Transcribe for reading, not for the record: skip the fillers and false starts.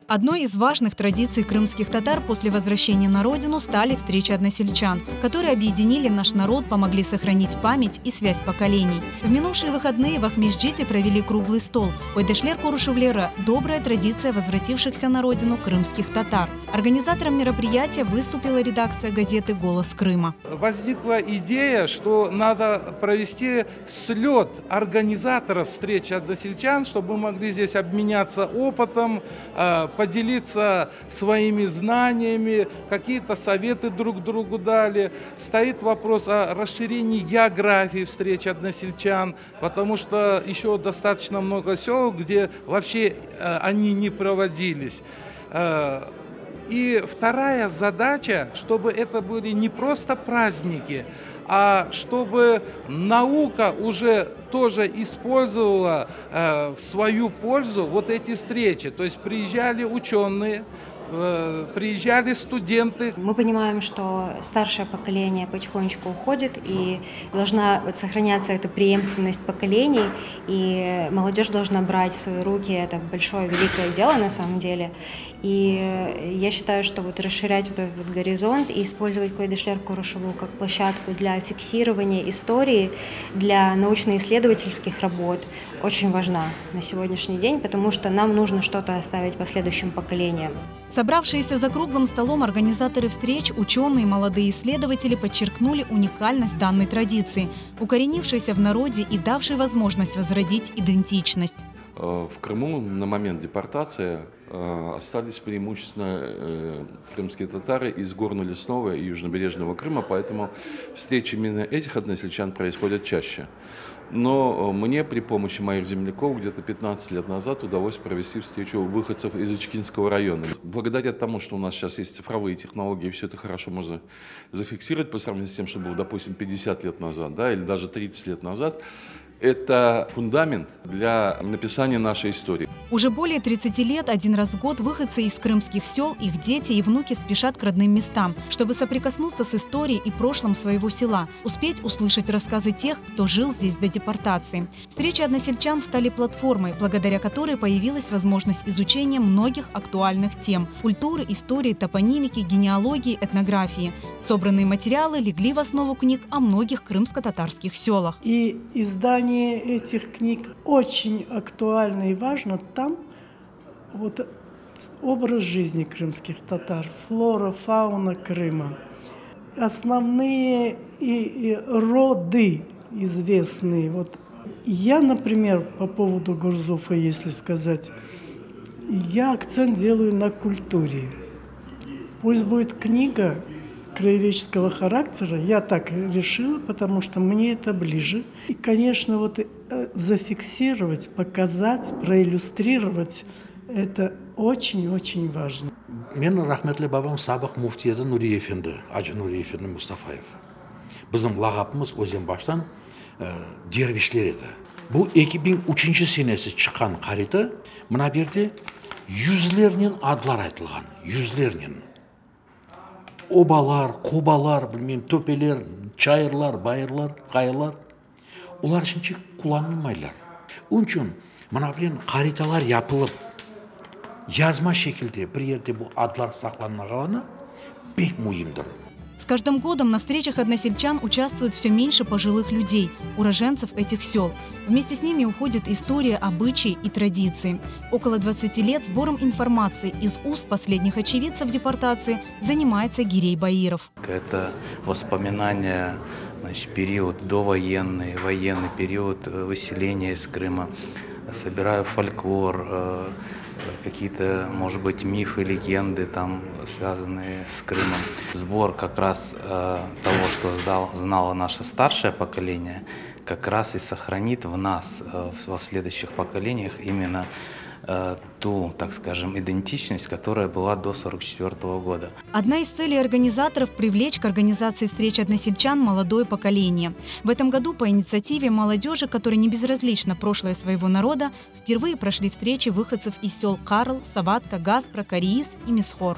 Одной из важных традиций крымских татар после возвращения на родину стали встречи односельчан, которые объединили наш народ, помогли сохранить память и связь поколений. В минувшие выходные в Ахмеджите провели круглый стол. Ойдешлер Курушевлера – добрая традиция возвратившихся на родину крымских татар. Организатором мероприятия выступила редакция газеты «Голос Крыма». Возникла идея, что надо провести слет организаторов встречи односельчан, чтобы мы могли здесь обменяться опытом, поделиться своими знаниями, какие-то советы друг другу дали. Стоит вопрос о расширении географии встреч односельчан, потому что еще достаточно много сел, где вообще они не проводились. И вторая задача, чтобы это были не просто праздники, а чтобы наука уже тоже использовала в свою пользу вот эти встречи. То есть приезжали ученые, приезжали студенты. Мы понимаем, что старшее поколение потихонечку уходит, и должна сохраняться эта преемственность поколений, и молодежь должна брать в свои руки это большое, великое дело на самом деле. И я считаю, что вот расширять вот этот горизонт и использовать Койдешлер Курушеву как площадку для фиксирования истории, для научно-исследовательских работ очень важна на сегодняшний день, потому что нам нужно что-то оставить последующим поколениям. Собравшиеся за круглым столом организаторы встреч, ученые и молодые исследователи подчеркнули уникальность данной традиции, укоренившейся в народе и давшей возможность возродить идентичность. В Крыму на момент депортации остались преимущественно крымские татары из Горно-Лесного и Южнобережного Крыма, поэтому встречи именно этих односельчан происходят чаще. Но мне при помощи моих земляков где-то 15 лет назад удалось провести встречу выходцев из Ичкинского района. Благодаря тому, что у нас сейчас есть цифровые технологии, все это хорошо можно зафиксировать по сравнению с тем, что было, допустим, 50 лет назад, да, или даже 30 лет назад. Это фундамент для написания нашей истории. Уже более 30 лет один раз в год выходцы из крымских сел, их дети и внуки спешат к родным местам, чтобы соприкоснуться с историей и прошлым своего села, успеть услышать рассказы тех, кто жил здесь до депортации. Встречи односельчан стали платформой, благодаря которой появилась возможность изучения многих актуальных тем – культуры, истории, топонимики, генеалогии, этнографии. Собранные материалы легли в основу книг о многих крымско-татарских селах. И издание этих книг очень актуально и важно. Там вот образ жизни крымских татар, флора, фауна Крыма, основные и роды известные. Вот я, например, по поводу Гурзуфа, если сказать, я акцент делаю на культуре. Пусть будет книга краеведческого характера, я так решила, потому что мне это ближе. И, конечно, вот зафиксировать, показать, проиллюстрировать – это очень-очень важно. Мен рахметлі бабам сабық муфтиеті Нури Эфенді, Ажы Нури Эфенді Мустафаев. Біздің лағапымыз Өзенбаштан дервишлер еді. Бұл 2003 сенесі шыққан қарита, мына берде yüzлерінен адлар айтылған, yüzлерінен. Обалар, қобалар, білмеймін, төпелер, чайырлар, байырлар, қайырлар. Олар үшінші құланылмайлар. Onun үшін, мына бірен қариталар япылып, язма шекілде бір ерде бұл адлар сақланына қаланы бек мұйымдыр. С каждым годом на встречах односельчан участвует все меньше пожилых людей, уроженцев этих сел. Вместе с ними уходит история, обычаи и традиции. Около 20 лет сбором информации из уст последних очевидцев депортации занимается Гирей Баиров. Это воспоминания, значит, период довоенный, военный период выселения из Крыма. Собираю фольклор, какие-то, может быть, мифы, легенды, там, связанные с Крымом. Сбор как раз того, что знало наше старшее поколение, как раз и сохранит в нас, во следующих поколениях, именно ту, так скажем, идентичность, которая была до 1944 года. Одна из целей организаторов – привлечь к организации встреч односельчан молодое поколение. В этом году по инициативе молодежи, которой не безразлично прошлое своего народа, впервые прошли встречи выходцев из сел Карл, Саватка, Гаспра, Кариис и Мисхор.